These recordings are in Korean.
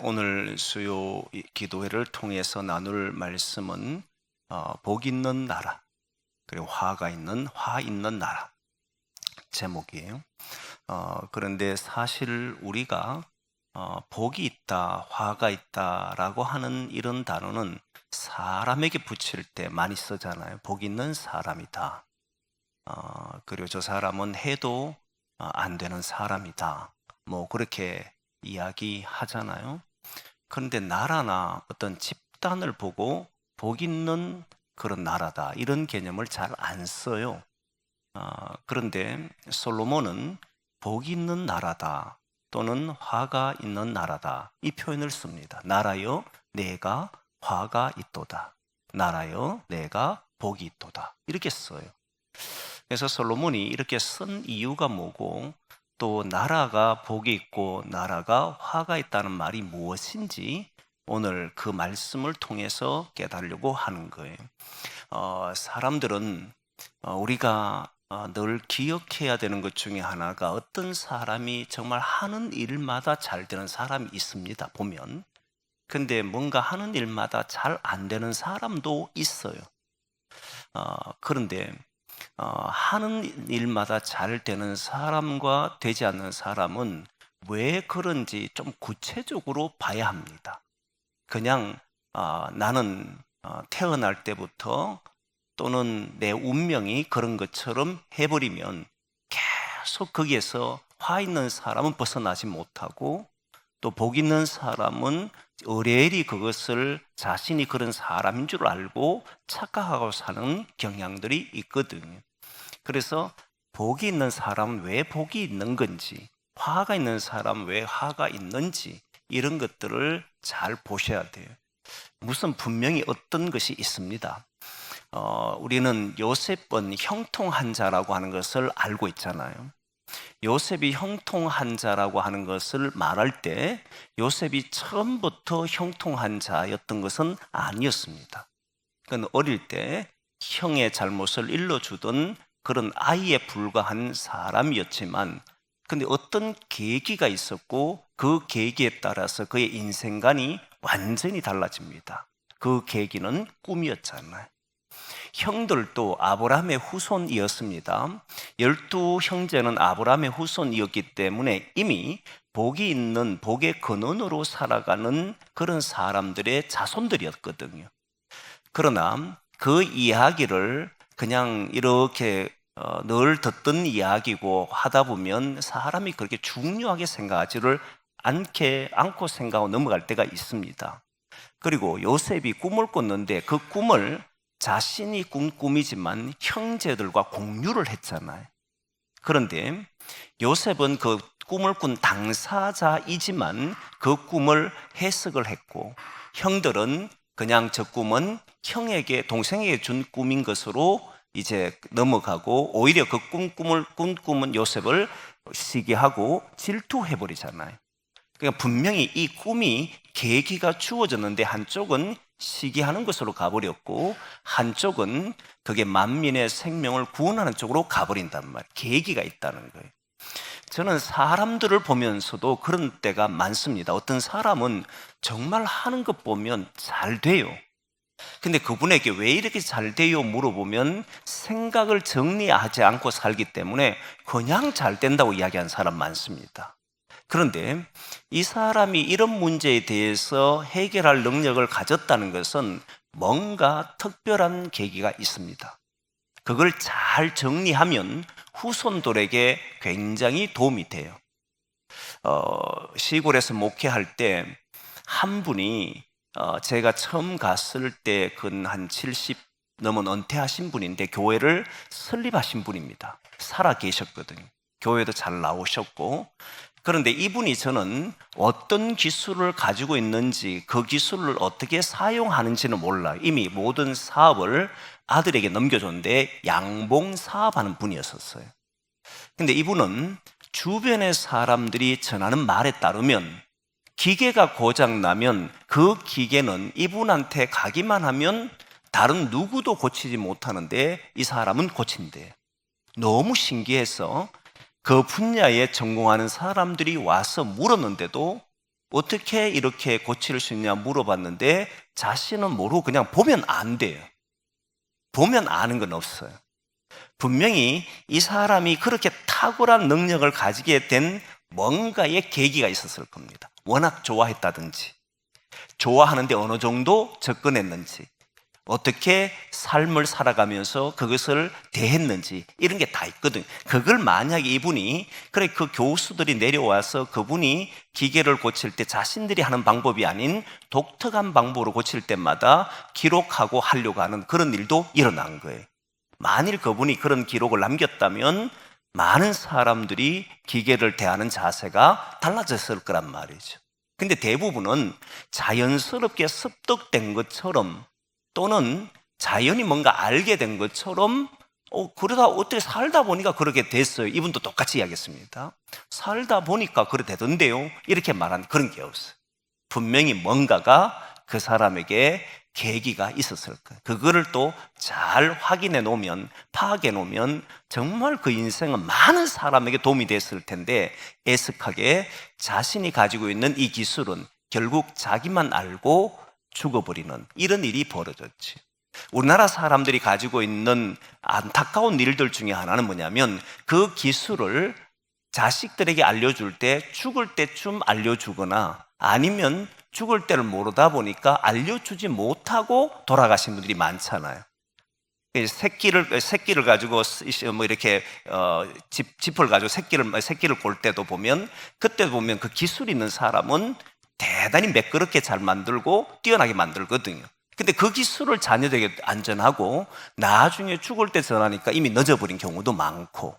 오늘 수요 기도회를 통해서 나눌 말씀은 복 있는 나라, 그리고 화 있는 나라 제목이에요. 그런데 사실 우리가 복이 있다, 화가 있다라고 하는 이런 단어는 사람에게 붙일 때 많이 쓰잖아요. 복 있는 사람이다. 그리고 저 사람은 해도 안 되는 사람이다. 뭐 그렇게 이야기하잖아요. 그런데 나라나 어떤 집단을 보고 복 있는 그런 나라다, 이런 개념을 잘 안 써요. 그런데 솔로몬은 복 있는 나라다 또는 화가 있는 나라다, 이 표현을 씁니다. 나라여 내가 화가 있도다, 나라여 내가 복이 있도다, 이렇게 써요. 그래서 솔로몬이 이렇게 쓴 이유가 뭐고, 또 나라가 복이 있고 나라가 화가 있다는 말이 무엇인지 오늘 그 말씀을 통해서 깨달으려고 하는 거예요. 사람들은 우리가 늘 기억해야 되는 것 중에 하나가, 어떤 사람이 정말 하는 일마다 잘 되는 사람이 있습니다, 보면. 근데 뭔가 하는 일마다 잘 안 되는 사람도 있어요. 그런데 하는 일마다 잘 되는 사람과 되지 않는 사람은 왜 그런지 좀 구체적으로 봐야 합니다. 그냥 나는 태어날 때부터 또는 내 운명이 그런 것처럼 해버리면 계속 거기에서 화 있는 사람은 벗어나지 못하고, 또 복 있는 사람은 의뢰리 그것을 자신이 그런 사람인 줄 알고 착각하고 사는 경향들이 있거든요. 그래서 복이 있는 사람은 왜 복이 있는 건지, 화가 있는 사람은 왜 화가 있는지, 이런 것들을 잘 보셔야 돼요. 무슨 분명히 어떤 것이 있습니다. 우리는 요셉은 형통한 자라고 하는 것을 알고 있잖아요. 요셉이 형통한 자라고 하는 것을 말할 때 요셉이 처음부터 형통한 자였던 것은 아니었습니다. 그건 어릴 때 형의 잘못을 일러주던 그런 아이에 불과한 사람이었지만, 근데 어떤 계기가 있었고 그 계기에 따라서 그의 인생관이 완전히 달라집니다. 그 계기는 꿈이었잖아요. 형들도 아브라함의 후손이었습니다. 12 형제는 아브라함의 후손이었기 때문에 이미 복이 있는, 복의 근원으로 살아가는 그런 사람들의 자손들이었거든요. 그러나 그 이야기를 그냥 이렇게 늘 듣던 이야기고 하다 보면 사람이 그렇게 중요하게 생각하지를 않고 생각하고 넘어갈 때가 있습니다. 그리고 요셉이 꿈을 꿨는데 그 꿈을 자신이 꾼 꿈이지만 형제들과 공유를 했잖아요. 그런데 요셉은 그 꿈을 꾼 당사자이지만 그 꿈을 해석을 했고, 형들은 그냥 저 꿈은 형에게, 동생에게 준 꿈인 것으로 이제 넘어가고, 오히려 그 꿈을 꾼 꿈은 요셉을 시기하고 질투해버리잖아요. 그러니까 분명히 이 꿈이 계기가 주어졌는데 한쪽은 시기하는 것으로 가버렸고 한쪽은 그게 만민의 생명을 구원하는 쪽으로 가버린단 말이에요. 계기가 있다는 거예요. 저는 사람들을 보면서도 그런 때가 많습니다. 어떤 사람은 정말 하는 것 보면 잘 돼요. 근데 그분에게 왜 이렇게 잘 돼요 물어보면 생각을 정리하지 않고 살기 때문에 그냥 잘 된다고 이야기하는 사람 많습니다. 그런데 이 사람이 이런 문제에 대해서 해결할 능력을 가졌다는 것은 뭔가 특별한 계기가 있습니다. 그걸 잘 정리하면 후손들에게 굉장히 도움이 돼요. 시골에서 목회할 때 한 분이 제가 처음 갔을 때 한 70 넘은 은퇴하신 분인데 교회를 설립하신 분입니다. 살아 계셨거든요. 교회도 잘 나오셨고. 그런데 이분이 저는 어떤 기술을 가지고 있는지, 그 기술을 어떻게 사용하는지는 몰라요. 이미 모든 사업을 아들에게 넘겨줬는데 양봉 사업하는 분이었었어요. 근데 이분은 주변의 사람들이 전하는 말에 따르면 기계가 고장나면 그 기계는 이분한테 가기만 하면 다른 누구도 고치지 못하는데 이 사람은 고친대요. 너무 신기해서 그 분야에 전공하는 사람들이 와서 물었는데도 어떻게 이렇게 고칠 수 있냐 물어봤는데 자신은 모르고 그냥 보면 안 돼요. 보면 아는 건 없어요. 분명히 이 사람이 그렇게 탁월한 능력을 가지게 된 뭔가의 계기가 있었을 겁니다. 워낙 좋아했다든지, 좋아하는데 어느 정도 접근했는지, 어떻게 삶을 살아가면서 그것을 대했는지 이런 게 다 있거든요. 그걸 만약에 이분이 그래 그 교수들이 내려와서 그분이 기계를 고칠 때 자신들이 하는 방법이 아닌 독특한 방법으로 고칠 때마다 기록하고 하려고 하는 그런 일도 일어난 거예요. 만일 그분이 그런 기록을 남겼다면 많은 사람들이 기계를 대하는 자세가 달라졌을 거란 말이죠. 근데 대부분은 자연스럽게 습득된 것처럼 또는 자연히 뭔가 알게 된 것처럼 그러다 어떻게 살다 보니까 그렇게 됐어요. 이분도 똑같이 이야기했습니다. 살다 보니까 그래 되던데요. 이렇게 말한 그런 게 없어요. 분명히 뭔가가 그 사람에게 계기가 있었을 거예요. 그거를 또 잘 확인해 놓으면, 파악해 놓으면 정말 그 인생은 많은 사람에게 도움이 됐을 텐데 애석하게 자신이 가지고 있는 이 기술은 결국 자기만 알고 죽어버리는 이런 일이 벌어졌지. 우리나라 사람들이 가지고 있는 안타까운 일들 중에 하나는 뭐냐면 그 기술을 자식들에게 알려줄 때 죽을 때쯤 알려주거나 아니면 죽을 때를 모르다 보니까 알려주지 못하고 돌아가신 분들이 많잖아요. 새끼를 가지고 뭐 이렇게 짚을 가지고 새끼를 골 때도 보면 그때 보면 그 기술 있는 사람은 대단히 매끄럽게 잘 만들고 뛰어나게 만들거든요. 근데 그 기술을 자녀에게 안전하고 나중에 죽을 때 전하니까 이미 늦어버린 경우도 많고,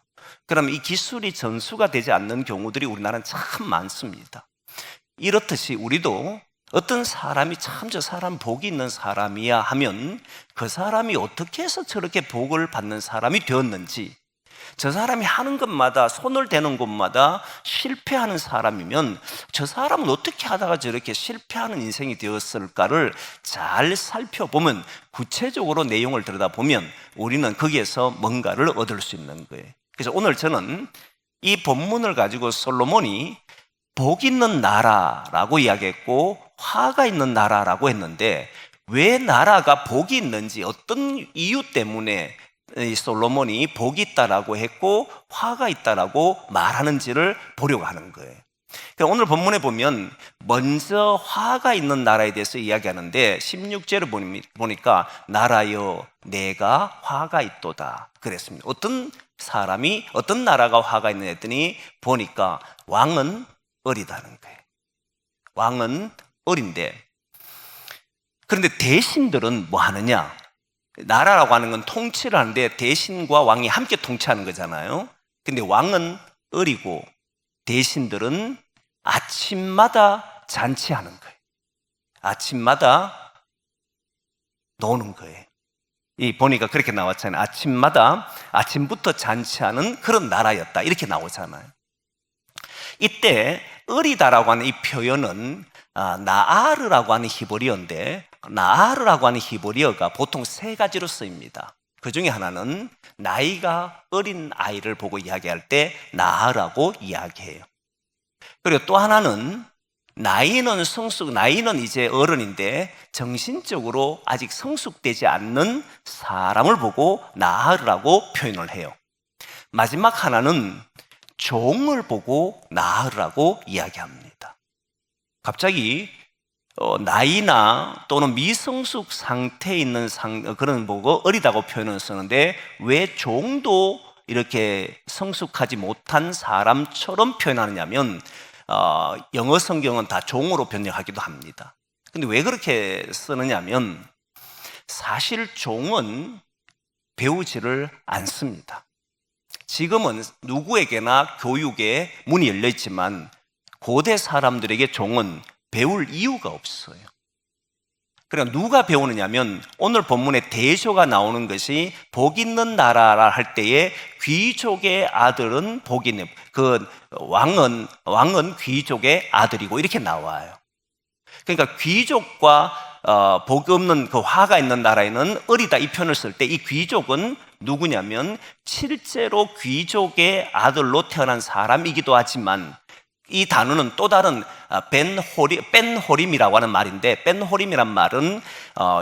그러면 이 기술이 전수가 되지 않는 경우들이 우리나라는 참 많습니다. 이렇듯이 우리도 어떤 사람이 참 저 사람 복이 있는 사람이야 하면 그 사람이 어떻게 해서 저렇게 복을 받는 사람이 되었는지, 저 사람이 하는 것마다 손을 대는 곳마다 실패하는 사람이면 저 사람은 어떻게 하다가 저렇게 실패하는 인생이 되었을까를 잘 살펴보면, 구체적으로 내용을 들여다보면 우리는 거기에서 뭔가를 얻을 수 있는 거예요. 그래서 오늘 저는 이 본문을 가지고 솔로몬이 복 있는 나라라고 이야기했고 화가 있는 나라라고 했는데 왜 나라가 복이 있는지, 어떤 이유 때문에 이 솔로몬이 복이 있다라고 했고 화가 있다라고 말하는지를 보려고 하는 거예요. 오늘 본문에 보면 먼저 화가 있는 나라에 대해서 이야기하는데 16절을 보니까 나라여 내가 화가 있도다 그랬습니다. 어떤 사람이 어떤 나라가 화가 있느냐 했더니 보니까 왕은 어리다는 거예요. 왕은 어린데, 그런데 대신들은 뭐 하느냐? 나라라고 하는 건 통치를 하는데 대신과 왕이 함께 통치하는 거잖아요. 근데 왕은 어리고 대신들은 아침마다 잔치하는 거예요. 아침마다 노는 거예요. 이 보니까 그렇게 나왔잖아요. 아침부터 잔치하는 그런 나라였다 이렇게 나오잖아요. 이때 어리다라고 하는 이 표현은 나아르라고 하는 히브리어인데, 나아르라고 하는 히브리어가 보통 세 가지로 쓰입니다. 그 중에 하나는 나이가 어린 아이를 보고 이야기할 때 나아라고 이야기해요. 그리고 또 하나는 나이는 이제 어른인데 정신적으로 아직 성숙되지 않는 사람을 보고 나아르라고 표현을 해요. 마지막 하나는 종을 보고 나으라고 이야기합니다. 갑자기 나이나 또는 미성숙 상태에 있는 그런 보고 어리다고 표현을 쓰는데 왜 종도 이렇게 성숙하지 못한 사람처럼 표현하느냐면 영어 성경은 다 종으로 번역하기도 합니다. 근데 왜 그렇게 쓰느냐면 사실 종은 배우지를 않습니다. 지금은 누구에게나 교육에 문이 열려 있지만 고대 사람들에게 종은 배울 이유가 없어요. 그러니까 누가 배우느냐면 오늘 본문에 대조가 나오는 것이 복 있는 나라라 할 때에 귀족의 아들은 복 있는, 그 왕은 귀족의 아들이고 이렇게 나와요. 그러니까 귀족과 복 없는 그 화가 있는 나라에는 어리다 이 표현을 쓸 때 이 귀족은 누구냐면 실제로 귀족의 아들로 태어난 사람이기도 하지만 이 단어는 또 다른 뺀호림이라고 하는 말인데, 뺀호림이란 말은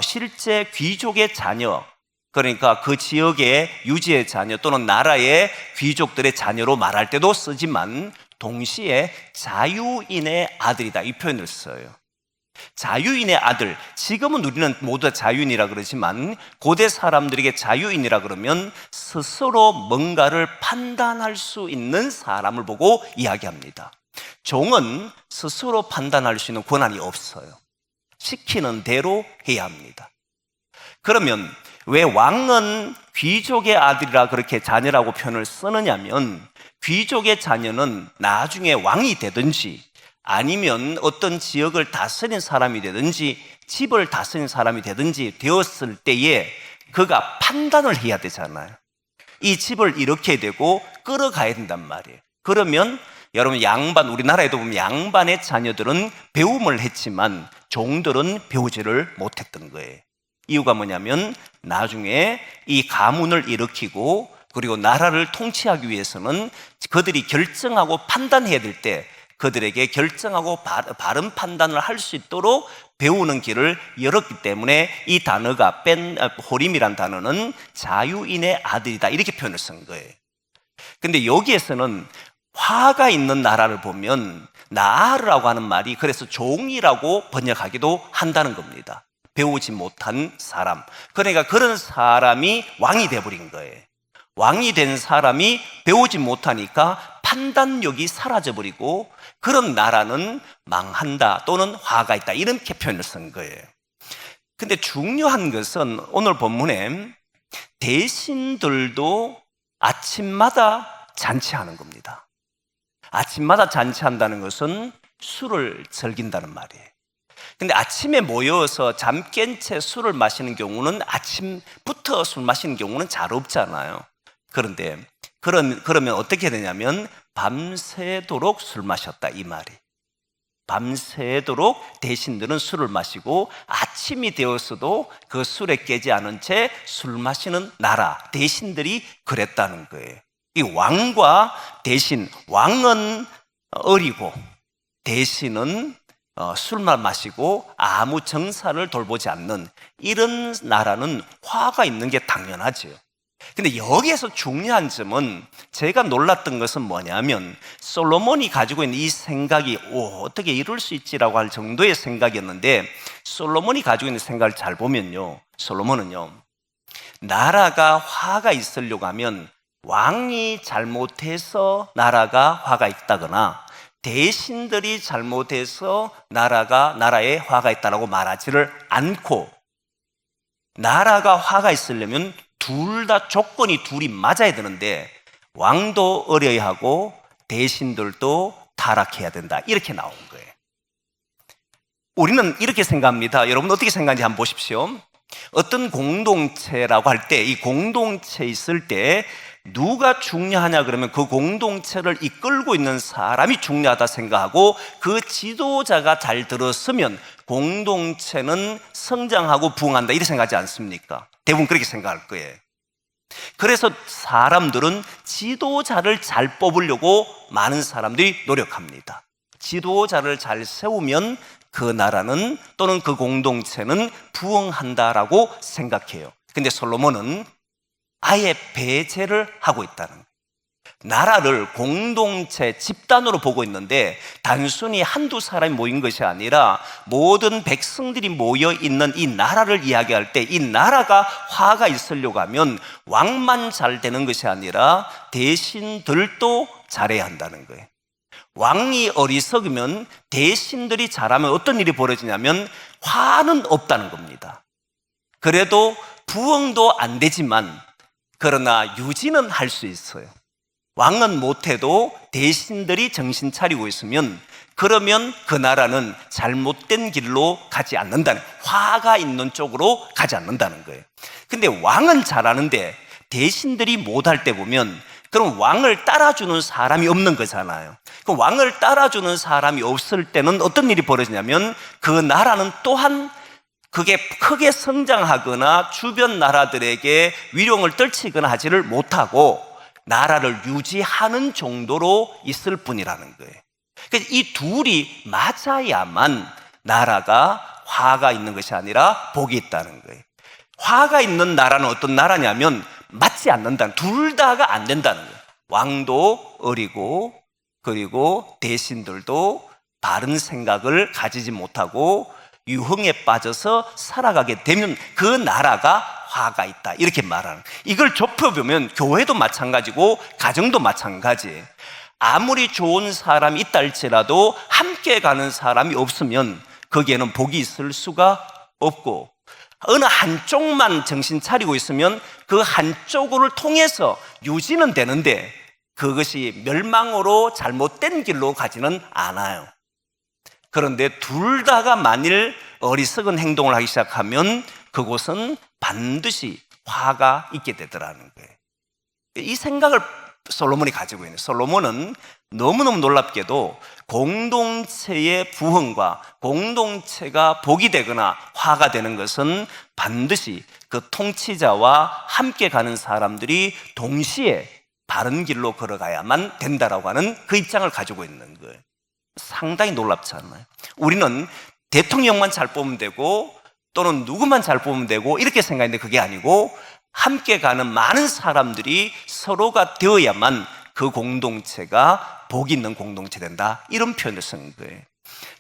실제 귀족의 자녀, 그러니까 그 지역의 유지의 자녀 또는 나라의 귀족들의 자녀로 말할 때도 쓰지만 동시에 자유인의 아들이다, 이 표현을 써요. 자유인의 아들, 지금은 우리는 모두 다 자유인이라 그러지만 고대 사람들에게 자유인이라 그러면 스스로 뭔가를 판단할 수 있는 사람을 보고 이야기합니다. 종은 스스로 판단할 수 있는 권한이 없어요. 시키는 대로 해야 합니다. 그러면 왜 왕은 귀족의 아들이라 그렇게 자녀라고 표현을 쓰느냐면, 귀족의 자녀는 나중에 왕이 되든지 아니면 어떤 지역을 다스린 사람이 되든지 집을 다스린 사람이 되든지 되었을 때에 그가 판단을 해야 되잖아요. 이 집을 이렇게 되고 끌어가야 된단 말이에요. 그러면 여러분, 우리나라에도 보면 양반의 자녀들은 배움을 했지만 종들은 배우지를 못했던 거예요. 이유가 뭐냐면 나중에 이 가문을 일으키고 그리고 나라를 통치하기 위해서는 그들이 결정하고 판단해야 될 때 그들에게 결정하고 바른 판단을 할 수 있도록 배우는 길을 열었기 때문에 이 단어가 호림이란 단어는 자유인의 아들이다, 이렇게 표현을 쓴 거예요. 근데 여기에서는 화가 있는 나라를 보면 나아르라고 하는 말이 그래서 종이라고 번역하기도 한다는 겁니다. 배우지 못한 사람, 그러니까 그런 사람이 왕이 되어버린 거예요. 왕이 된 사람이 배우지 못하니까 판단력이 사라져버리고 그런 나라는 망한다 또는 화가 있다, 이렇게 표현을 쓴 거예요. 근데 중요한 것은 오늘 본문에 대신들도 아침마다 잔치하는 겁니다. 아침마다 잔치한다는 것은 술을 즐긴다는 말이에요. 근데 아침에 모여서 잠 깬 채 술을 마시는 경우는, 아침부터 술 마시는 경우는 잘 없잖아요. 그런데 그러면 어떻게 되냐면 밤새도록 술 마셨다, 이 말이. 밤새도록 대신들은 술을 마시고 아침이 되었어도 그 술에 깨지 않은 채 술 마시는 나라, 대신들이 그랬다는 거예요. 이 왕과 대신, 왕은 어리고 대신은 술만 마시고 아무 정사를 돌보지 않는 이런 나라는 화가 있는 게 당연하죠. 근데 여기에서 중요한 점은, 제가 놀랐던 것은 뭐냐면 솔로몬이 가지고 있는 이 생각이 어떻게 이룰 수 있지라고 할 정도의 생각이었는데, 솔로몬이 가지고 있는 생각을 잘 보면요, 솔로몬은요, 나라가 화가 있으려고 하면 왕이 잘못해서 나라가 화가 있다거나 대신들이 잘못해서 나라에 화가 있다고 말하지를 않고, 나라가 화가 있으려면 둘 다 조건이 둘이 맞아야 되는데 왕도 어려야 하고 대신들도 타락해야 된다, 이렇게 나온 거예요. 우리는 이렇게 생각합니다. 여러분 어떻게 생각하는지 한번 보십시오. 어떤 공동체라고 할 때, 이 공동체에 있을 때 누가 중요하냐 그러면 그 공동체를 이끌고 있는 사람이 중요하다 생각하고, 그 지도자가 잘 들었으면 공동체는 성장하고 부흥한다, 이렇게 생각하지 않습니까? 대부분 그렇게 생각할 거예요. 그래서 사람들은 지도자를 잘 뽑으려고 많은 사람들이 노력합니다. 지도자를 잘 세우면 그 나라는 또는 그 공동체는 부흥한다라고 생각해요. 근데 솔로몬은 아예 배제를 하고 있다는 거예요. 나라를 공동체, 집단으로 보고 있는데 단순히 한두 사람이 모인 것이 아니라 모든 백성들이 모여 있는 이 나라를 이야기할 때, 이 나라가 화가 있으려고 하면 왕만 잘 되는 것이 아니라 대신들도 잘해야 한다는 거예요. 왕이 어리석으면 대신들이 잘하면 어떤 일이 벌어지냐면 화는 없다는 겁니다. 그래도 부흥도 안 되지만 그러나 유지는 할 수 있어요. 왕은 못해도 대신들이 정신 차리고 있으면, 그러면 그 나라는 잘못된 길로 가지 않는다는, 화가 있는 쪽으로 가지 않는다는 거예요. 근데 왕은 잘하는데 대신들이 못할 때 보면, 그럼 왕을 따라주는 사람이 없는 거잖아요. 그럼 왕을 따라주는 사람이 없을 때는 어떤 일이 벌어지냐면 그 나라는 또한 그게 크게 성장하거나 주변 나라들에게 위용을 떨치거나 하지를 못하고 나라를 유지하는 정도로 있을 뿐이라는 거예요. 그래서 이 둘이 맞아야만 나라가 화가 있는 것이 아니라 복이 있다는 거예요. 화가 있는 나라는 어떤 나라냐면 맞지 않는다는, 둘 다가 안 된다는 거예요. 왕도 어리고 그리고 대신들도 바른 생각을 가지지 못하고 유흥에 빠져서 살아가게 되면 그 나라가 화가 있다, 이렇게 말하는. 이걸 좁혀보면 교회도 마찬가지고 가정도 마찬가지예요. 아무리 좋은 사람이 있다 할지라도 함께 가는 사람이 없으면 거기에는 복이 있을 수가 없고, 어느 한쪽만 정신 차리고 있으면 그 한쪽을 통해서 유지는 되는데 그것이 멸망으로 잘못된 길로 가지는 않아요. 그런데 둘 다가 만일 어리석은 행동을 하기 시작하면 그곳은 반드시 화가 있게 되더라는 거예요. 이 생각을 솔로몬이 가지고 있는, 솔로몬은 너무너무 놀랍게도 공동체의 부흥과 공동체가 복이 되거나 화가 되는 것은 반드시 그 통치자와 함께 가는 사람들이 동시에 바른 길로 걸어가야만 된다라고 하는 그 입장을 가지고 있는 거예요. 상당히 놀랍지 않나요? 우리는 대통령만 잘 뽑으면 되고 또는 누구만 잘 뽑으면 되고 이렇게 생각했는데 그게 아니고 함께 가는 많은 사람들이 서로가 되어야만 그 공동체가 복 있는 공동체 된다, 이런 표현을 쓴 거예요.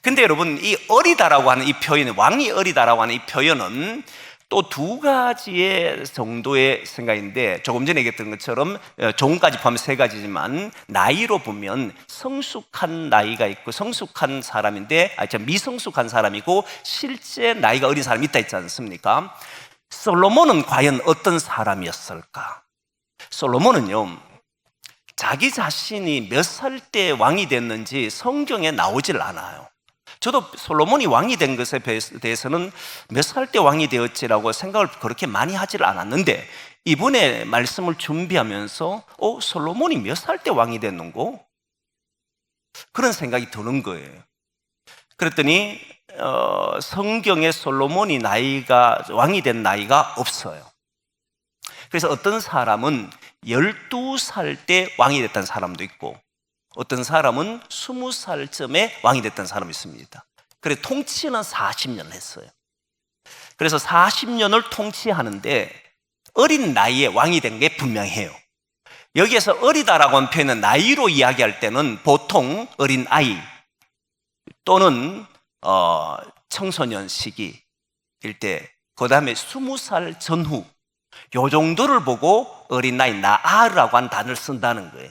근데 여러분, 이 어리다라고 하는 이 표현, 왕이 어리다라고 하는 이 표현은 또 두 가지의 정도의 생각인데, 조금 전에 얘기했던 것처럼 종까지 포함해 세 가지지만 나이로 보면 성숙한 나이가 있고 성숙한 사람인데 미성숙한 사람이고 실제 나이가 어린 사람이 있다 했지 않습니까? 솔로몬은 과연 어떤 사람이었을까? 솔로몬은요, 자기 자신이 몇 살 때 왕이 됐는지 성경에 나오질 않아요. 저도 솔로몬이 왕이 된 것에 대해서는 몇 살 때 왕이 되었지라고 생각을 그렇게 많이 하질 않았는데, 이번에 말씀을 준비하면서 솔로몬이 몇 살 때 왕이 됐는고? 그런 생각이 드는 거예요. 그랬더니 성경에 솔로몬이 왕이 된 나이가 없어요. 그래서 어떤 사람은 12살 때 왕이 됐다는 사람도 있고 어떤 사람은 20살쯤에 왕이 됐다는 사람이 있습니다. 그래서 통치는 40년을 했어요. 그래서 40년을 통치하는데 어린 나이에 왕이 된 게 분명해요. 여기에서 어리다라고 하는 표현은 나이로 이야기할 때는 보통 어린 아이 또는 청소년 시기일 때, 그 다음에 20살 전후, 요 정도를 보고 어린 나이, 나아르라고 하는 단어를 쓴다는 거예요.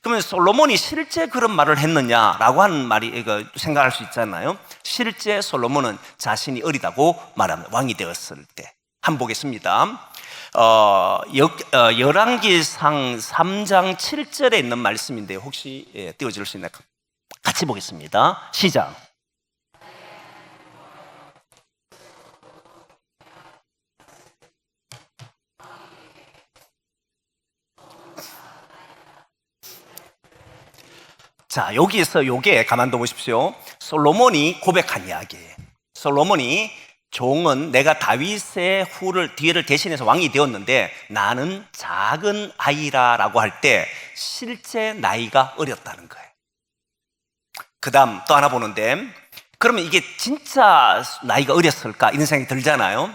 그러면 솔로몬이 실제 그런 말을 했느냐라고 하는 말이 생각할 수 있잖아요. 실제 솔로몬은 자신이 어리다고 말합니다. 왕이 되었을 때. 한번 보겠습니다. 열왕기상 3장 7절에 있는 말씀인데 혹시 띄워줄 수 있나요? 같이 보겠습니다. 시작. 자, 여기에서 요게 가만둬 보십시오. 솔로몬이 고백한 이야기예요. 솔로몬이 종은 내가 다윗의 뒤를 대신해서 왕이 되었는데 나는 작은 아이라라고 할 때 실제 나이가 어렸다는 거예요. 그 다음 또 하나 보는데, 그러면 이게 진짜 나이가 어렸을까 이런 생각이 들잖아요.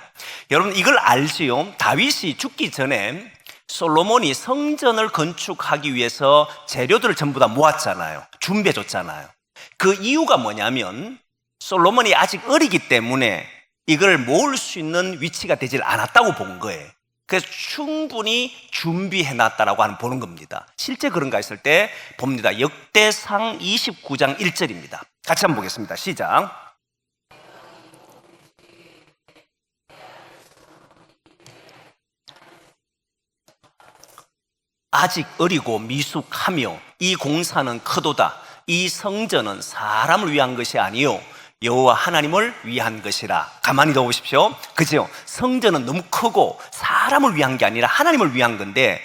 여러분 이걸 알지요? 다윗이 죽기 전에 솔로몬이 성전을 건축하기 위해서 재료들을 전부 다 모았잖아요. 준비해 줬잖아요. 그 이유가 뭐냐면 솔로몬이 아직 어리기 때문에 이걸 모을 수 있는 위치가 되질 않았다고 본 거예요. 그래서 충분히 준비해 놨다라고 보는 겁니다. 실제 그런가 했을 때 봅니다. 역대상 29장 1절입니다. 같이 한번 보겠습니다. 시작. 아직 어리고 미숙하며 이 공사는 크도다. 이 성전은 사람을 위한 것이 아니요 여호와 하나님을 위한 것이라. 가만히 넣어보십시오. 그죠? 성전은 너무 크고 사람을 위한 게 아니라 하나님을 위한 건데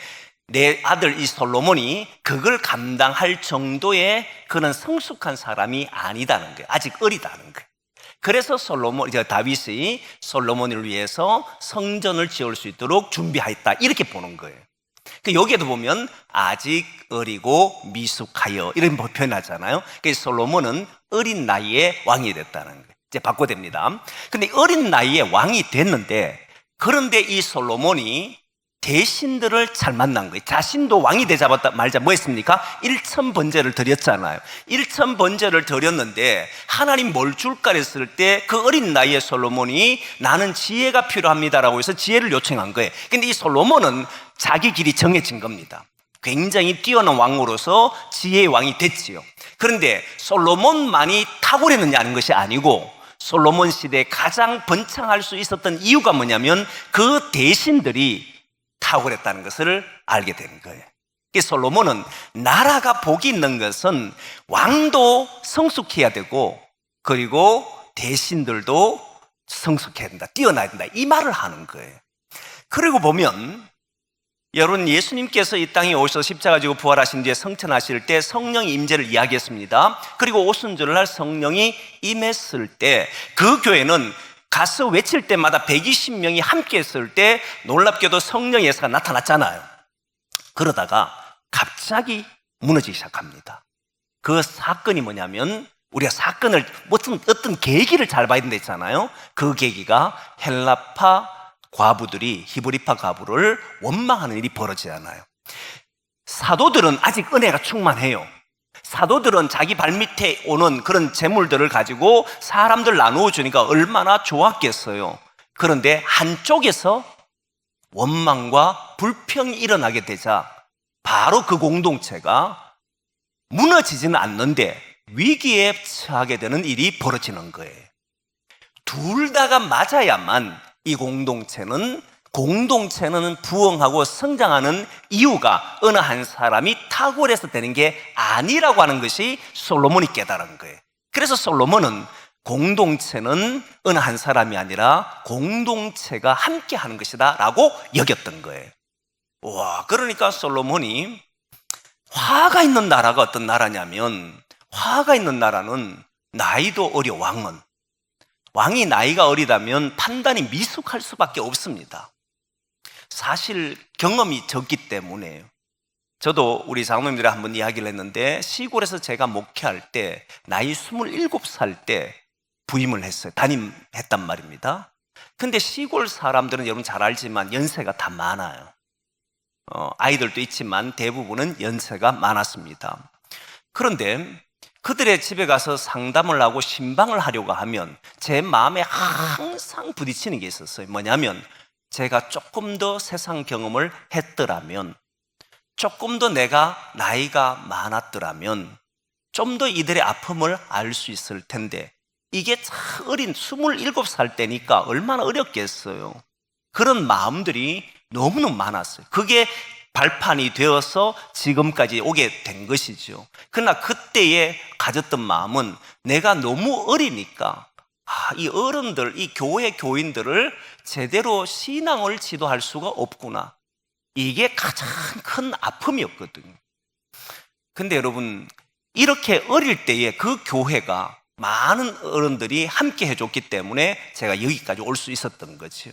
내 아들 이 솔로몬이 그걸 감당할 정도의 그런 성숙한 사람이 아니다는 거예요. 아직 어리다는 거예요. 그래서 다윗이 솔로몬을 위해서 성전을 지을 수 있도록 준비하였다, 이렇게 보는 거예요. 여기에도 보면 아직 어리고 미숙하여 이런 표현하잖아요. 그래서 솔로몬은 어린 나이에 왕이 됐다는 거예요. 이제 바꿔야 됩니다. 근데 어린 나이에 왕이 됐는데, 그런데 이 솔로몬이 대신들을 잘 만난 거예요. 자신도 왕이 되자마자 말자 뭐 했습니까? 일천번제를 드렸잖아요. 일천번제를 드렸는데 하나님 뭘 줄까 했을 때 그 어린 나이에 솔로몬이 나는 지혜가 필요합니다라고 해서 지혜를 요청한 거예요. 근데 이 솔로몬은 자기 길이 정해진 겁니다. 굉장히 뛰어난 왕으로서 지혜의 왕이 됐지요. 그런데 솔로몬만이 탁월했느냐 하는 것이 아니고, 솔로몬 시대에 가장 번창할 수 있었던 이유가 뭐냐면 그 대신들이 탁월했다는 것을 알게 된 거예요. 솔로몬은 나라가 복이 있는 것은 왕도 성숙해야 되고, 그리고 대신들도 성숙해야 된다, 뛰어나야 된다, 이 말을 하는 거예요. 그리고 보면 여러분, 예수님께서 이 땅에 오셔서 십자가 지고 부활하신 뒤에 성천하실 때 성령의 임재를 이야기했습니다. 그리고 오순절날 성령이 임했을 때 그 교회는 가서 외칠 때마다 120명이 함께 했을 때 놀랍게도 성령의 예사가 나타났잖아요. 그러다가 갑자기 무너지기 시작합니다. 그 사건이 뭐냐면, 우리가 사건을 어떤 계기를 잘 봐야 된다 했잖아요. 그 계기가 헬라파 과부들이 히브리파 과부를 원망하는 일이 벌어지잖아요. 사도들은 아직 은혜가 충만해요. 사도들은 자기 발밑에 오는 그런 재물들을 가지고 사람들 나누어 주니까 얼마나 좋았겠어요. 그런데 한쪽에서 원망과 불평이 일어나게 되자 바로 그 공동체가 무너지지는 않는데 위기에 처하게 되는 일이 벌어지는 거예요. 둘 다가 맞아야만 이 공동체는 부흥하고 성장하는 이유가 어느 한 사람이 탁월해서 되는 게 아니라고 하는 것이 솔로몬이 깨달은 거예요. 그래서 솔로몬은 공동체는 어느 한 사람이 아니라 공동체가 함께 하는 것이다 라고 여겼던 거예요. 와, 그러니까 솔로몬이, 화가 있는 나라가 어떤 나라냐면, 화가 있는 나라는 나이도 어려. 왕이 나이가 어리다면 판단이 미숙할 수밖에 없습니다. 사실 경험이 적기 때문에요. 저도 우리 장로님들이 한번 이야기를 했는데, 시골에서 제가 목회할 때 나이 27살 때 부임을 했어요. 담임했단 말입니다. 근데 시골 사람들은 여러분 잘 알지만 연세가 다 많아요. 아이들도 있지만 대부분은 연세가 많았습니다. 그런데 그들의 집에 가서 상담을 하고 신방을 하려고 하면 제 마음에 항상 부딪히는 게 있었어요. 뭐냐면, 제가 조금 더 세상 경험을 했더라면, 조금 더 내가 나이가 많았더라면 좀 더 이들의 아픔을 알 수 있을 텐데, 이게 참 어린 27살 때니까 얼마나 어렵겠어요. 그런 마음들이 너무너무 많았어요. 그게 발판이 되어서 지금까지 오게 된 것이죠. 그러나 그때에 가졌던 마음은, 내가 너무 어리니까 이 어른들, 이 교회 교인들을 제대로 신앙을 지도할 수가 없구나, 이게 가장 큰 아픔이었거든요. 근데 여러분, 이렇게 어릴 때에 그 교회가 많은 어른들이 함께 해줬기 때문에 제가 여기까지 올 수 있었던 거죠.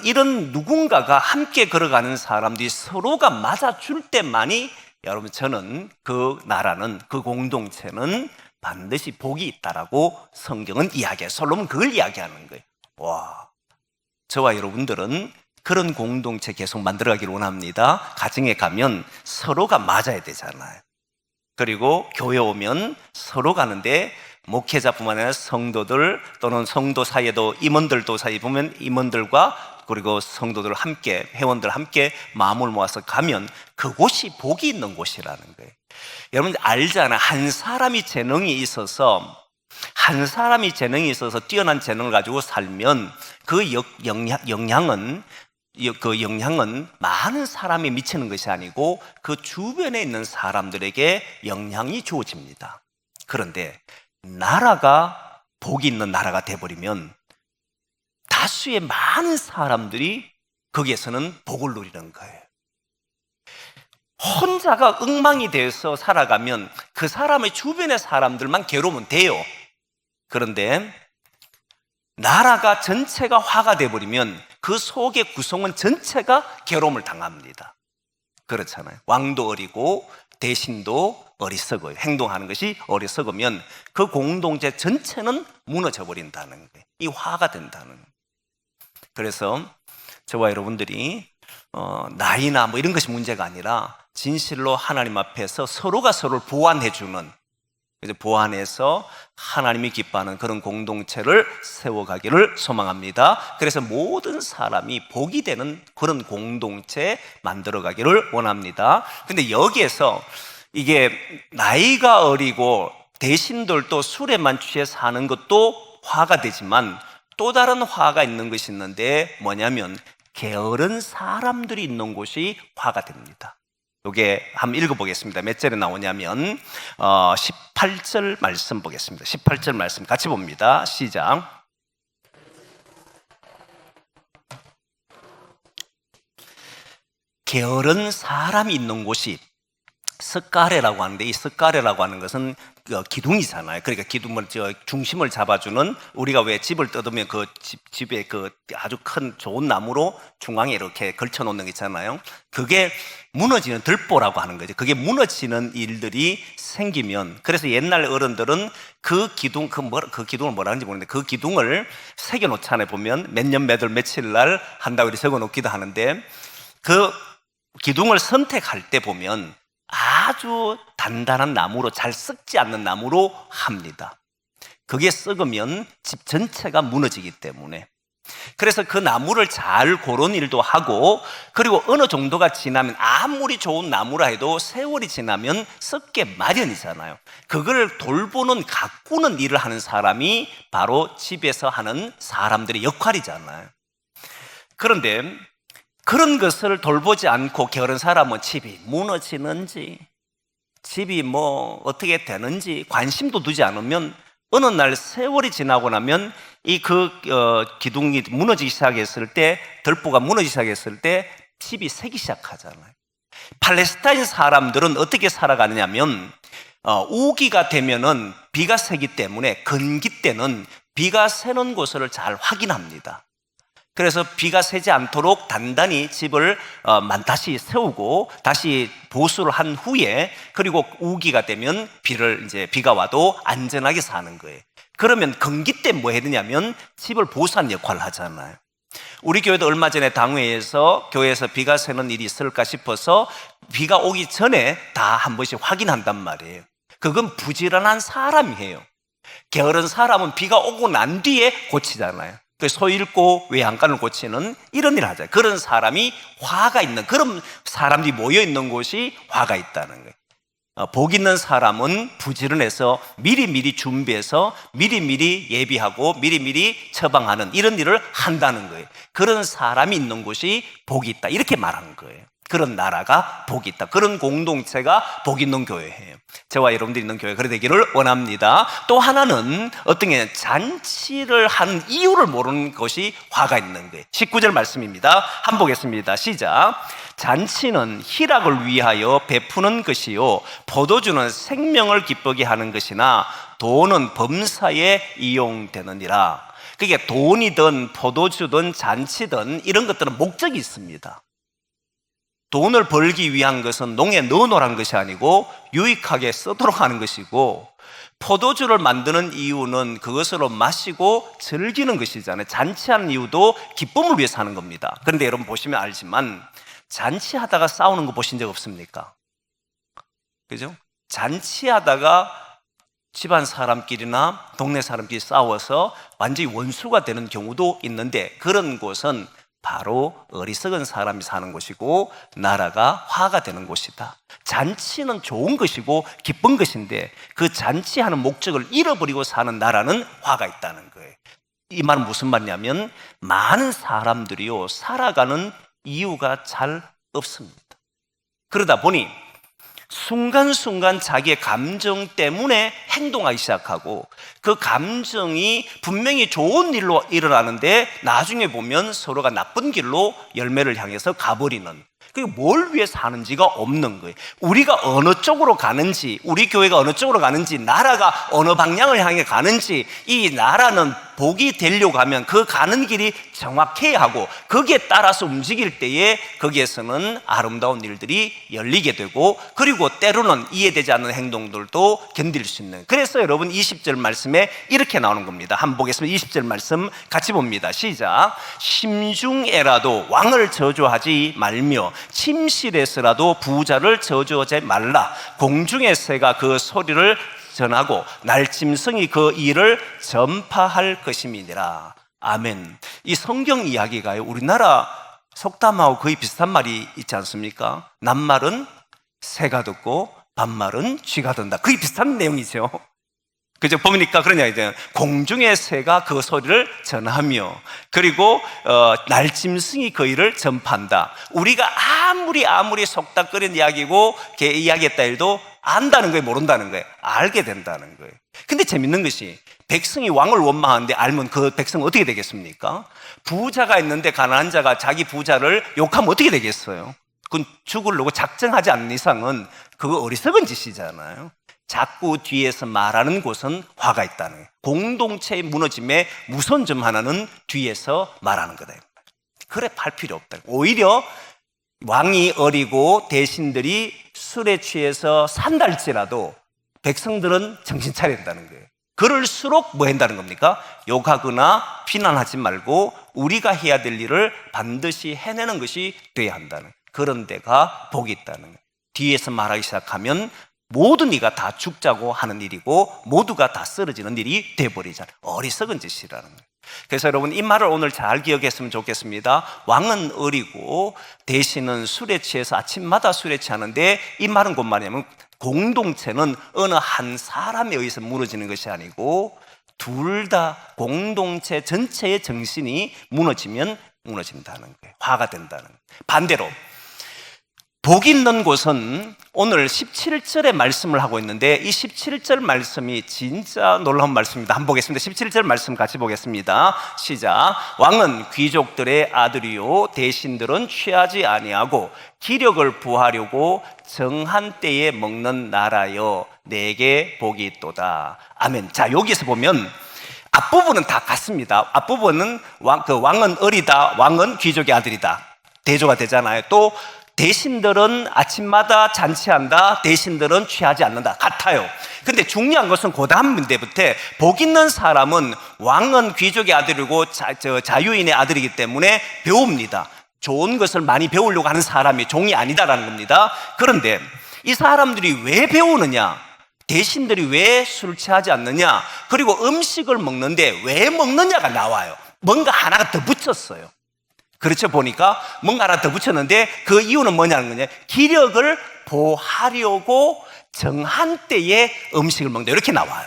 이런 누군가가 함께 걸어가는 사람들이 서로가 맞아줄 때만이, 여러분, 저는 그 나라는, 그 공동체는 반드시 복이 있다라고 성경은 이야기해요. 솔로몬은 그걸 이야기하는 거예요. 와, 저와 여러분들은 그런 공동체 계속 만들어가기를 원합니다. 가정에 가면 서로가 맞아야 되잖아요. 그리고 교회 오면 서로 가는데, 목회자뿐만 아니라 성도들 또는 성도 사이에도 임원들도 사이 보면 임원들과 그리고 성도들 함께, 회원들 함께 마음을 모아서 가면 그곳이 복이 있는 곳이라는 거예요. 여러분 알잖아요. 한 사람이 재능이 있어서 뛰어난 재능을 가지고 살면 그 영향은 많은 사람이 미치는 것이 아니고 그 주변에 있는 사람들에게 영향이 주어집니다. 그런데 나라가 복이 있는 나라가 돼버리면 다수의 많은 사람들이 거기에서는 복을 누리는 거예요. 혼자가 엉망이 돼서 살아가면 그 사람의 주변의 사람들만 괴로우면 돼요. 그런데 나라가 전체가 화가 돼버리면 그 속의 구성원 전체가 괴로움을 당합니다. 그렇잖아요. 왕도 어리고 대신도 어리석어요. 행동하는 것이 어리석으면 그 공동체 전체는 무너져 버린다는 거예요. 이 화가 된다는 거예요. 그래서 저와 여러분들이 나이나 뭐 이런 것이 문제가 아니라 진실로 하나님 앞에서 서로가 서로를 보완해주는, 보완해서 하나님이 기뻐하는 그런 공동체를 세워가기를 소망합니다. 그래서 모든 사람이 복이 되는 그런 공동체 만들어가기를 원합니다. 근데 여기에서 이게 나이가 어리고 대신들도 술에만 취해 사는 것도 화가 되지만 또 다른 화가 있는 것이 있는데 뭐냐면 게으른 사람들이 있는 곳이 화가 됩니다. 이게 한번 읽어보겠습니다. 몇 절에 나오냐면 18절 말씀 보겠습니다. 18절 말씀 같이 봅니다. 시작. 게으른 사람이 있는 곳이 석가래라고 하는데, 이 석가래라고 하는 것은 기둥이잖아요. 그러니까 기둥을 중심을 잡아주는, 우리가 왜 집을 뜯으면 그 집에 그 아주 큰 좋은 나무로 중앙에 이렇게 걸쳐 놓는 게 있잖아요. 그게 무너지는 들보라고 하는 거죠. 그게 무너지는 일들이 생기면, 그래서 옛날 어른들은 그 기둥, 그 기둥을 뭐라 하는지 모르겠는데 그 기둥을 새겨 놓잖아요. 보면 몇 년 몇 월 며칠 날 한다고 이렇게 적어 놓기도 하는데, 그 기둥을 선택할 때 보면 아주 단단한 나무로, 잘 썩지 않는 나무로 합니다. 그게 썩으면 집 전체가 무너지기 때문에. 그래서 그 나무를 잘 고른 일도 하고, 그리고 어느 정도가 지나면 아무리 좋은 나무라 해도 세월이 지나면 썩게 마련이잖아요. 그걸 돌보는, 가꾸는 일을 하는 사람이 바로 집에서 하는 사람들의 역할이잖아요. 그런데 그런 것을 돌보지 않고 게으른 사람은 집이 무너지는지, 집이 뭐 어떻게 되는지 관심도 두지 않으면 어느 날 세월이 지나고 나면 이 기둥이 무너지기 시작했을 때, 들보가 무너지기 시작했을 때 집이 새기 시작하잖아요. 팔레스타인 사람들은 어떻게 살아가느냐면 우기가 되면은 비가 새기 때문에 건기 때는 비가 새는 곳을 잘 확인합니다. 그래서 비가 새지 않도록 단단히 집을 다시 세우고 다시 보수를 한 후에, 그리고 우기가 되면 비가 와도 안전하게 사는 거예요. 그러면 건기 때 뭐 해야 되냐면 집을 보수하는 역할을 하잖아요. 우리 교회도 얼마 전에 당회에서 교회에서 비가 새는 일이 있을까 싶어서 비가 오기 전에 다 한 번씩 확인한단 말이에요. 그건 부지런한 사람이에요. 게으른 사람은 비가 오고 난 뒤에 고치잖아요. 소 잃고 외양간을 고치는 이런 일을 하잖아요. 그런 사람이 화가 있는, 그런 사람들이 모여 있는 곳이 화가 있다는 거예요. 복 있는 사람은 부지런해서 미리미리 준비해서 미리미리 예비하고 미리미리 처방하는 이런 일을 한다는 거예요. 그런 사람이 있는 곳이 복이 있다, 이렇게 말하는 거예요. 그런 나라가 복이 있다, 그런 공동체가 복 있는 교회예요. 저와 여러분들이 있는 교회가 그래 되기를 원합니다. 또 하나는 어떤 게 잔치를 한 이유를 모르는 것이 화가 있는 거예요. 19절 말씀입니다. 한번 보겠습니다. 시작. 잔치는 희락을 위하여 베푸는 것이요, 포도주는 생명을 기쁘게 하는 것이나 돈은 범사에 이용되느니라. 그게 돈이든 포도주든 잔치든 이런 것들은 목적이 있습니다. 돈을 벌기 위한 것은 농에 넣어놓으라는 것이 아니고 유익하게 쓰도록 하는 것이고, 포도주를 만드는 이유는 그것으로 마시고 즐기는 것이잖아요. 잔치하는 이유도 기쁨을 위해서 하는 겁니다. 그런데 여러분 보시면 알지만 잔치하다가 싸우는 거 보신 적 없습니까? 그죠? 잔치하다가 집안 사람끼리나 동네 사람끼리 싸워서 완전히 원수가 되는 경우도 있는데, 그런 곳은 바로 어리석은 사람이 사는 곳이고 나라가 화가 되는 곳이다. 잔치는 좋은 것이고 기쁜 것인데 그 잔치하는 목적을 잃어버리고 사는 나라는 화가 있다는 거예요. 이 말은 무슨 말이냐면 많은 사람들이요, 살아가는 이유가 잘 없습니다. 그러다 보니 순간순간 자기의 감정 때문에 행동하기 시작하고, 그 감정이 분명히 좋은 일로 일어나는데 나중에 보면 서로가 나쁜 길로 열매를 향해서 가버리는, 그게 뭘 위해 사는지가 없는 거예요. 우리가 어느 쪽으로 가는지, 우리 교회가 어느 쪽으로 가는지, 나라가 어느 방향을 향해 가는지, 이 나라는 복이 되려고 하면 그 가는 길이 정확해야 하고 거기에 따라서 움직일 때에 거기에서는 아름다운 일들이 열리게 되고 그리고 때로는 이해되지 않는 행동들도 견딜 수 있는. 그래서 여러분 20절 말씀에 이렇게 나오는 겁니다. 한번 보겠습니다. 20절 말씀 같이 봅니다. 시작. 심중에라도 왕을 저주하지 말며 침실에서라도 부자를 저주하지 말라. 공중의 새가 그 소리를 전하고 날짐승이 그 일을 전파할 것임이니라. 아멘. 이 성경 이야기가요, 우리나라 속담하고 거의 비슷한 말이 있지 않습니까? 낱말은 새가 듣고 반말은 쥐가 듣는다. 거의 비슷한 내용이죠. 그죠? 보니까 그러냐, 이제 공중의 새가 그 소리를 전하며 그리고 날짐승이 그 일을 전파한다. 우리가 아무리 속닥거리는 이야기고 이야기했다 해도 안다는 거예요, 모른다는 거예요? 알게 된다는 거예요. 근데 재밌는 것이 백성이 왕을 원망하는데 알면 그 백성은 어떻게 되겠습니까? 부자가 있는데 가난한 자가 자기 부자를 욕하면 어떻게 되겠어요? 그건 죽으려고 작정하지 않는 이상은 그거 어리석은 짓이잖아요. 자꾸 뒤에서 말하는 곳은 화가 있다는 거예요. 공동체의 무너짐의 무선점 하나는 뒤에서 말하는 거다. 그래 팔 필요 없다. 오히려 왕이 어리고 대신들이 술에 취해서 산달지라도 백성들은 정신 차려야 된다는 거예요. 그럴수록 뭐 한다는 겁니까? 욕하거나 비난하지 말고 우리가 해야 될 일을 반드시 해내는 것이 돼야 한다는, 그런 데가 복이 있다는 거예요. 뒤에서 말하기 시작하면 모든 이가 다 죽자고 하는 일이고 모두가 다 쓰러지는 일이 돼버리잖아요. 어리석은 짓이라는 거예요. 그래서 여러분 이 말을 오늘 잘 기억했으면 좋겠습니다. 왕은 어리고 대신은 술에 취해서 아침마다 술에 취하는데, 이 말은 곧 말이냐면 공동체는 어느 한 사람에 의해서 무너지는 것이 아니고 둘 다 공동체 전체의 정신이 무너지면 무너진다는 거예요. 화가 된다는 거예요. 반대로 복 있는 곳은 오늘 17절의 말씀을 하고 있는데 이 17절 말씀이 진짜 놀라운 말씀입니다. 한번 보겠습니다. 17절 말씀 같이 보겠습니다. 시작. 왕은 귀족들의 아들이요 대신들은 취하지 아니하고 기력을 부하려고 정한 때에 먹는 나라여 내게 복이 있도다. 아멘. 자, 여기서 보면 앞부분은 다 같습니다. 앞부분은 왕은 어리다, 왕은 귀족의 아들이다, 대조가 되잖아요. 또 대신들은 아침마다 잔치한다, 대신들은 취하지 않는다, 같아요. 근데 중요한 것은 그 다음 문제부터 복 있는 사람은 왕은 귀족의 아들이고 자유인의 아들이기 때문에 배웁니다. 좋은 것을 많이 배우려고 하는 사람이 종이 아니다라는 겁니다. 그런데 이 사람들이 왜 배우느냐, 대신들이 왜 술 취하지 않느냐, 그리고 음식을 먹는데 왜 먹느냐가 나와요. 뭔가 하나가 더 붙였어요. 그렇죠. 보니까 뭔가 하나 더 붙였는데 그 이유는 뭐냐는 거냐, 기력을 보하려고 정한 때에 음식을 먹는다, 이렇게 나와요.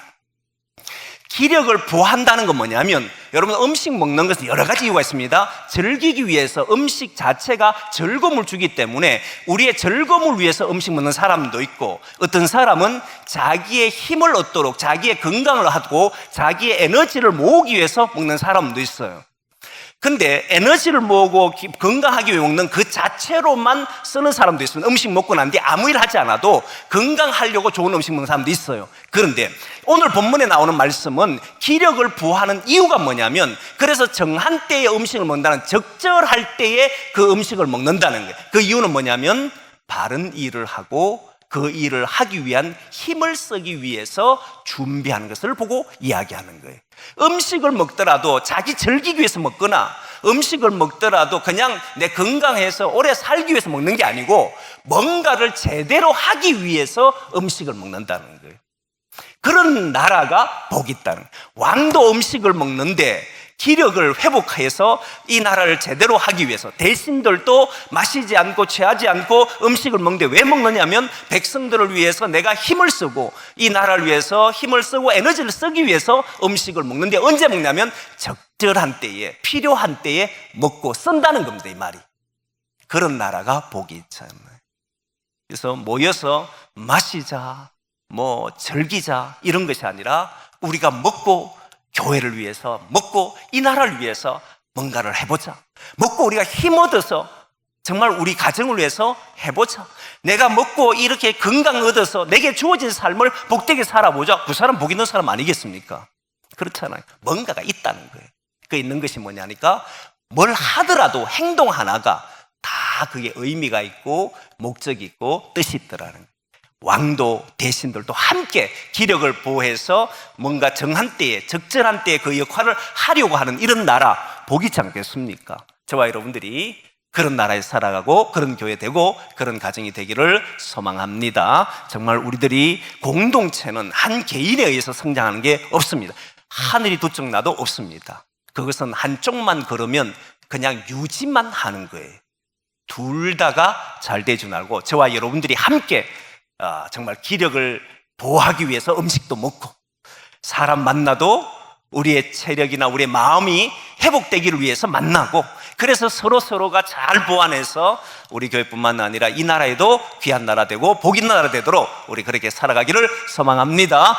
기력을 보한다는 건 뭐냐면, 여러분 음식 먹는 것은 여러 가지 이유가 있습니다. 즐기기 위해서, 음식 자체가 즐거움을 주기 때문에 우리의 즐거움을 위해서 음식 먹는 사람도 있고, 어떤 사람은 자기의 힘을 얻도록 자기의 건강을 하고 자기의 에너지를 모으기 위해서 먹는 사람도 있어요. 근데 에너지를 모으고 건강하기 위해 먹는 그 자체로만 쓰는 사람도 있습니다. 음식 먹고 난 뒤에 아무 일 하지 않아도 건강하려고 좋은 음식 먹는 사람도 있어요. 그런데 오늘 본문에 나오는 말씀은 기력을 부하는 이유가 뭐냐면, 그래서 정한 때에 음식을 먹는다는, 적절할 때에 그 음식을 먹는다는 거예요. 그 이유는 뭐냐면 바른 일을 하고 그 일을 하기 위한 힘을 쓰기 위해서 준비하는 것을 보고 이야기하는 거예요. 음식을 먹더라도 자기 즐기기 위해서 먹거나, 음식을 먹더라도 그냥 내 건강해서 오래 살기 위해서 먹는 게 아니고 뭔가를 제대로 하기 위해서 음식을 먹는다는 거예요. 그런 나라가 복이 있다는 거예요. 왕도 음식을 먹는데 기력을 회복해서 이 나라를 제대로 하기 위해서, 대신들도 마시지 않고 취하지 않고 음식을 먹는데 왜 먹느냐면 백성들을 위해서 내가 힘을 쓰고 이 나라를 위해서 힘을 쓰고 에너지를 쓰기 위해서 음식을 먹는데, 언제 먹냐면 적절한 때에, 필요한 때에 먹고 쓴다는 겁니다, 이 말이. 그런 나라가 복이 있잖아요. 그래서 모여서 마시자, 즐기자 이런 것이 아니라 우리가 먹고 교회를 위해서, 먹고 이 나라를 위해서 뭔가를 해보자, 먹고 우리가 힘 얻어서 정말 우리 가정을 위해서 해보자, 내가 먹고 이렇게 건강 얻어서 내게 주어진 삶을 복되게 살아보자. 그 사람 복 있는 사람 아니겠습니까? 그렇잖아요. 뭔가가 있다는 거예요. 그 있는 것이 뭐냐니까 뭘 하더라도 행동 하나가 다 그게 의미가 있고 목적이 있고 뜻이 있더라는 거예요. 왕도 대신들도 함께 기력을 보호해서 뭔가 정한 때에 적절한 때에 그 역할을 하려고 하는 이런 나라 보기 있지 않겠습니까? 저와 여러분들이 그런 나라에 살아가고 그런 교회 되고 그런 가정이 되기를 소망합니다. 정말 우리들이 공동체는 한 개인에 의해서 성장하는 게 없습니다. 하늘이 두 쪽 나도 없습니다. 그것은 한쪽만 걸으면 그냥 유지만 하는 거예요. 둘 다가 잘 되지 않고 저와 여러분들이 함께 정말 기력을 보호하기 위해서 음식도 먹고 사람 만나도 우리의 체력이나 우리의 마음이 회복되기를 위해서 만나고 그래서 서로가 잘 보완해서 우리 교회뿐만 아니라 이 나라에도 귀한 나라 되고 복 있는 나라 되도록 우리 그렇게 살아가기를 소망합니다.